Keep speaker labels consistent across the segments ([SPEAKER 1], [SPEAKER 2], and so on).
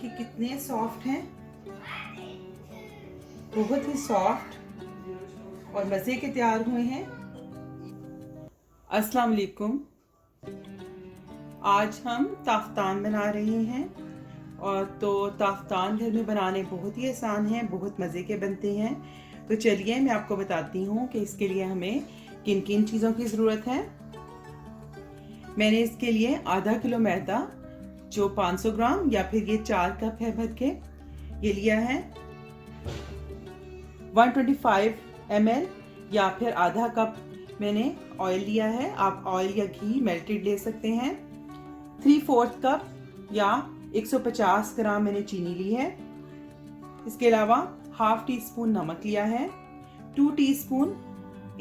[SPEAKER 1] देखिए कितने सॉफ्ट हैं, बहुत ही सॉफ्ट और मज़े के तैयार हुए हैं। अस्सलाम वालेकुम। आज हम ताफ्तान बना रहे हैं और तो ताफ्तान घर में बनाने बहुत ही आसान हैं, बहुत मज़े के बनते हैं। तो चलिए मैं आपको बताती हूँ कि इसके लिए हमें किन किन चीज़ों की ज़रूरत है। मैंने इसके लिए आधा किलो मैदा जो 500 ग्राम या फिर ये 4 कप है भर के ये लिया है। 125 ml या फिर आधा कप मैंने ऑयल लिया है। आप ऑयल या घी मेल्टेड ले सकते हैं। 3/4 कप या 150 ग्राम मैंने चीनी ली है। इसके अलावा हाफ टी स्पून नमक लिया है। 2 टीस्पून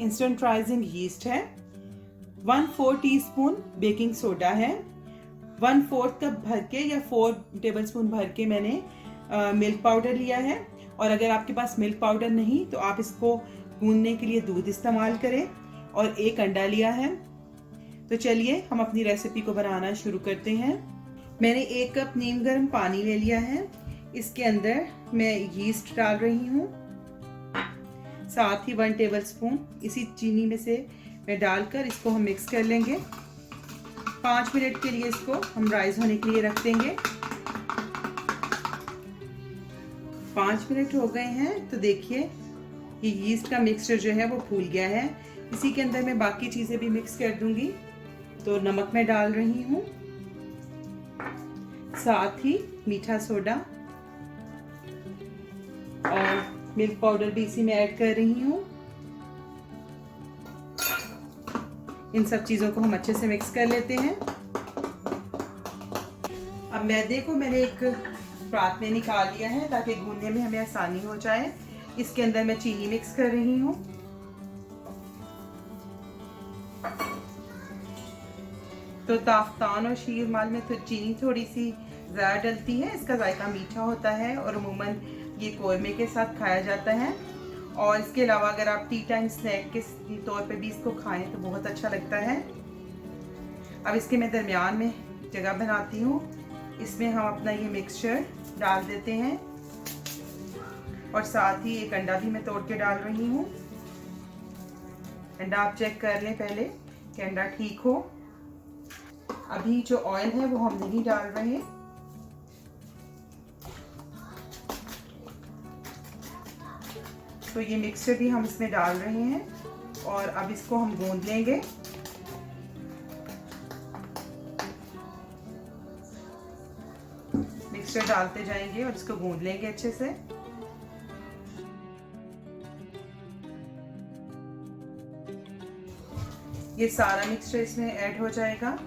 [SPEAKER 1] इंस्टेंट राइजिंग यीस्ट है। 1/4 टीस्पून बेकिंग सोडा है। 1/4 कप भर के या 4 टेबलस्पून भर के मैंने मिल्क पाउडर लिया है। और अगर आपके पास मिल्क पाउडर नहीं तो आप इसको गूंदने के लिए दूध इस्तेमाल करें। और 1 अंडा लिया है। तो चलिए हम अपनी रेसिपी को बनाना शुरू करते हैं। मैंने 1 कप नीम गर्म पानी ले लिया है। इसके अंदर मैं यीस्ट डाल रही हूँ, साथ ही 1 टेबलस्पून इसी चीनी में से मैं डालकर इसको हम मिक्स कर लेंगे। 5 मिनट के लिए इसको हम राइज होने के लिए रख देंगे। 5 मिनट हो गए हैं तो देखिए ये यीस्ट का मिक्सचर जो है वो फूल गया है। इसी के अंदर मैं बाकी चीज़ें भी मिक्स कर दूंगी। तो नमक मैं डाल रही हूँ, साथ ही मीठा सोडा और मिल्क पाउडर भी इसी में ऐड कर रही हूँ। इन सब चीज़ों को हम अच्छे से मिक्स कर लेते हैं। अब मैदे को मैंने एक परात में निकाल लिया है ताकि गूंदने में हमें आसानी हो जाए। इसके अंदर मैं चीनी मिक्स कर रही हूँ। तो ताफ्तान और शीरमाल में तो चीनी थोड़ी सी ज़्यादा डलती है, इसका जायका मीठा होता है और अमूमन ये कोरमे के साथ खाया जाता है। और इसके अलावा अगर आप टी टाइम स्नैक के तौर पे भी इसको खाएं तो बहुत अच्छा लगता है। अब इसके मैं दरमियान में जगह बनाती हूँ। इसमें हम अपना ये मिक्सचर डाल देते हैं और साथ ही 1 अंडा भी मैं तोड़ के डाल रही हूँ। अंडा आप चेक कर लें पहले कि अंडा ठीक हो। अभी जो ऑयल है वो हम नहीं डाल रहे। तो ये मिक्सचर भी हम इसमें डाल रहे हैं और अब इसको हम गूंद लेंगे। मिक्सचर डालते जाएंगे और इसको गूंद लेंगे अच्छे से। ये सारा मिक्सचर इसमें ऐड हो जाएगा।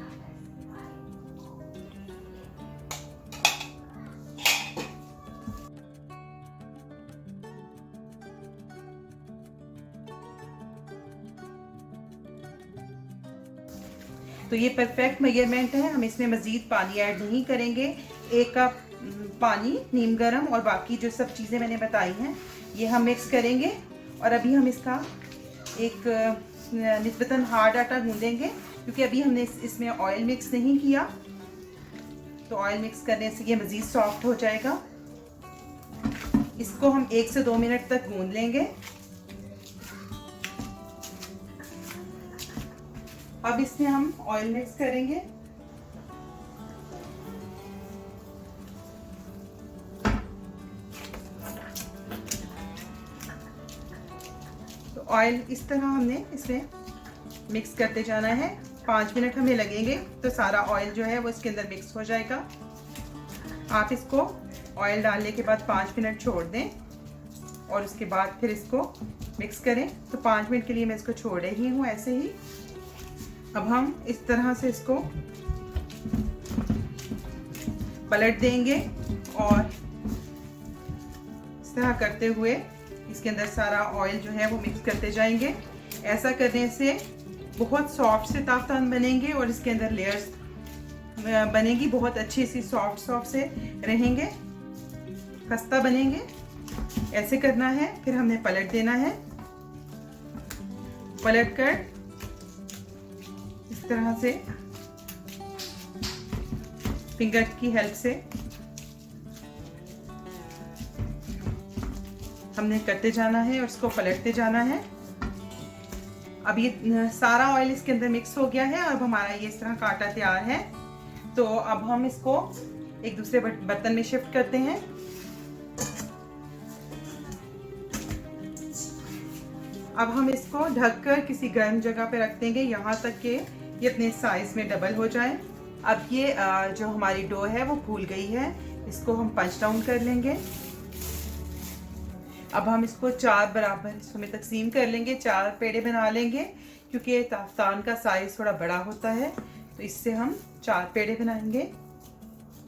[SPEAKER 1] तो ये परफेक्ट मेजरमेंट है, हम इसमें मज़ीद पानी ऐड नहीं करेंगे। 1 कप पानी नीम गर्म और बाकी जो सब चीज़ें मैंने बताई हैं ये हम मिक्स करेंगे। और अभी हम इसका एक निस्बतन हार्ड आटा गूंदेंगे क्योंकि अभी हमने इसमें ऑयल मिक्स नहीं किया। तो ऑयल मिक्स करने से ये मज़ीद सॉफ्ट हो जाएगा। इसको हम 1 से 2 मिनट तक गूंद लेंगे। अब इसमें हम ऑयल मिक्स करेंगे। तो ऑयल इस तरह हमने इसमें मिक्स करते जाना है। 5 मिनट हमें लगेंगे तो सारा ऑयल जो है वो इसके अंदर मिक्स हो जाएगा। आप इसको ऑयल डालने के बाद 5 मिनट छोड़ दें और उसके बाद फिर इसको मिक्स करें। तो 5 मिनट के लिए मैं इसको छोड़ रही हूँ ऐसे ही। अब हम इस तरह से इसको पलट देंगे और इस तरह करते हुए इसके अंदर सारा ऑयल जो है वो मिक्स करते जाएंगे। ऐसा करने से बहुत सॉफ्ट से ताफ्तान बनेंगे और इसके अंदर लेयर्स बनेगी, बहुत अच्छी सी सॉफ्ट से रहेंगे, खस्ता बनेंगे। ऐसे करना है। फिर हमने पलट देना है। पलट कर इस तरह से फिंगर की हेल्प से हमने करते जाना है और इसको पलटते जाना है। अब ये सारा ऑयल इसके अंदर मिक्स हो गया है। अब हमारा ये इस तरह का आटा तैयार है। तो अब हम इसको एक दूसरे बर्तन में शिफ्ट करते हैं। अब हम इसको ढककर किसी गर्म जगह पे रख देंगे यहाँ तक कि ये अपने साइज में डबल हो जाए। अब ये जो हमारी डो है वो फूल गई है, इसको हम पंच डाउन कर लेंगे। अब हम इसको 4 बराबर हिस्सों में तकसीम कर लेंगे, 4 पेड़े बना लेंगे क्योंकि ताफ्तान का साइज थोड़ा बड़ा होता है, तो इससे हम 4 पेड़े बनाएंगे।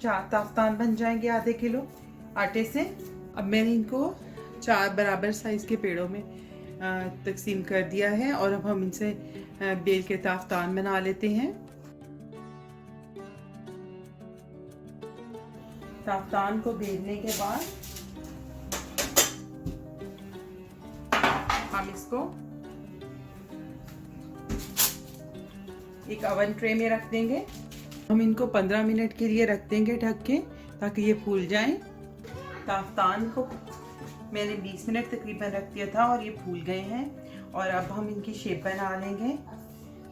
[SPEAKER 1] 4 ताफ्तान बन जाएंगे आधे किलो आटे से। अब मैंने इनको 4 बराबर साइज के पेड़ों में तकसीम कर दिया है और अब हम इनसे बेल के ताफ्तान बना लेते हैं। ताफ्तान को बेलने के बाद हम इसको एक ओवन ट्रे में रख देंगे। हम इनको 15 मिनट के लिए रख देंगे ढक के, ताकि ये फूल जाएं। ताफ्तान को मैंने 20 मिनट तकरीबन रख दिया था और ये फूल गए हैं। और अब हम इनकी शेप बना लेंगे।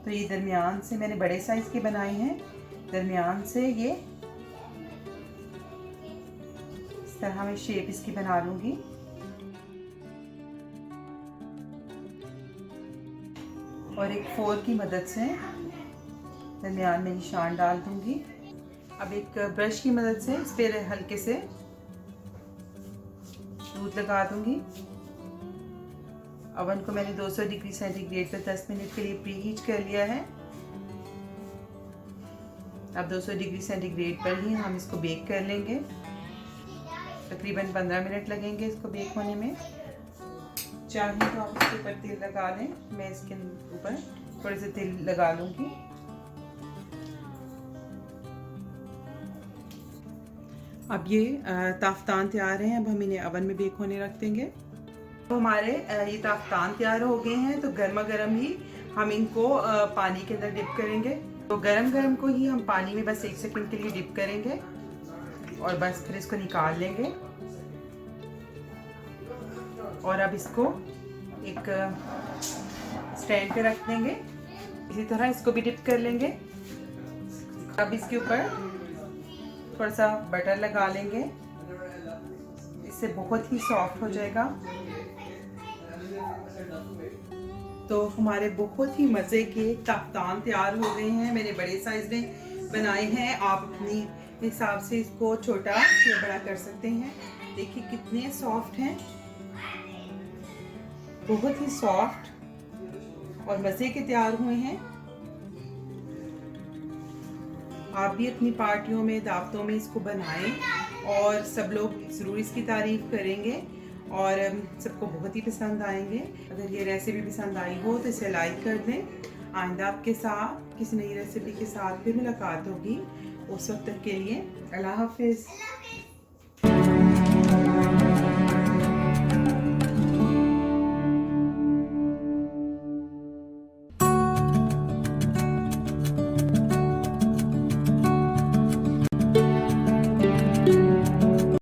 [SPEAKER 1] तो ये दरमियान से मैंने बड़े साइज के बनाए हैं, दरमियान से ये इस तरह मैं शेप इसकी बना लूंगी। और एक फोर्क की मदद से दरमियान में निशान डाल दूंगी। अब एक ब्रश की मदद से इस पर हल्के से दूध लगा दूंगी। ओवन को मैंने 200 डिग्री सेंटीग्रेड पर 10 मिनट के लिए प्री हीट कर लिया है। अब 200 डिग्री सेंटीग्रेड पर ही हम इसको बेक कर लेंगे। तकरीबन 15 मिनट लगेंगे इसको बेक होने में। चाहे तो आप इसके ऊपर तेल लगा लें, मैं इसके ऊपर थोड़े से तेल लगा लूंगी। अब ये ताफ्तान तैयार हैं। अब हम इन्हें ओवन में बेक होने रख देंगे। तो हमारे ये ताफ्तान तैयार हो गए हैं। तो गर्मा गर्म ही हम इनको पानी के अंदर डिप करेंगे। तो गरम गरम को ही हम पानी में बस 1 सेकंड के लिए डिप करेंगे और बस फिर इसको निकाल लेंगे। और अब इसको एक स्टैंड पे रख देंगे। इसी तरह इसको भी डिप कर लेंगे। अब इसके ऊपर थोड़ा सा बटर लगा लेंगे, इससे बहुत ही सॉफ्ट हो जाएगा। तो हमारे बहुत ही मज़े के ताफ्तान तैयार हो गए हैं। मैंने बड़े साइज में बनाए हैं, आप अपनी हिसाब से इसको छोटा या बड़ा कर सकते हैं। देखिए कितने सॉफ्ट हैं, बहुत ही सॉफ्ट और मज़े के तैयार हुए हैं। आप भी अपनी पार्टियों में, दावतों में इसको बनाएं और सब लोग ज़रूर इसकी तारीफ़ करेंगे और सबको बहुत ही पसंद आएंगे। अगर ये रेसिपी पसंद आई हो तो इसे लाइक कर दें। आइंदा आपके साथ किसी नई रेसिपी के साथ फिर मुलाकात होगी। उस वक्त तक के लिए अल्लाह हाफिज़।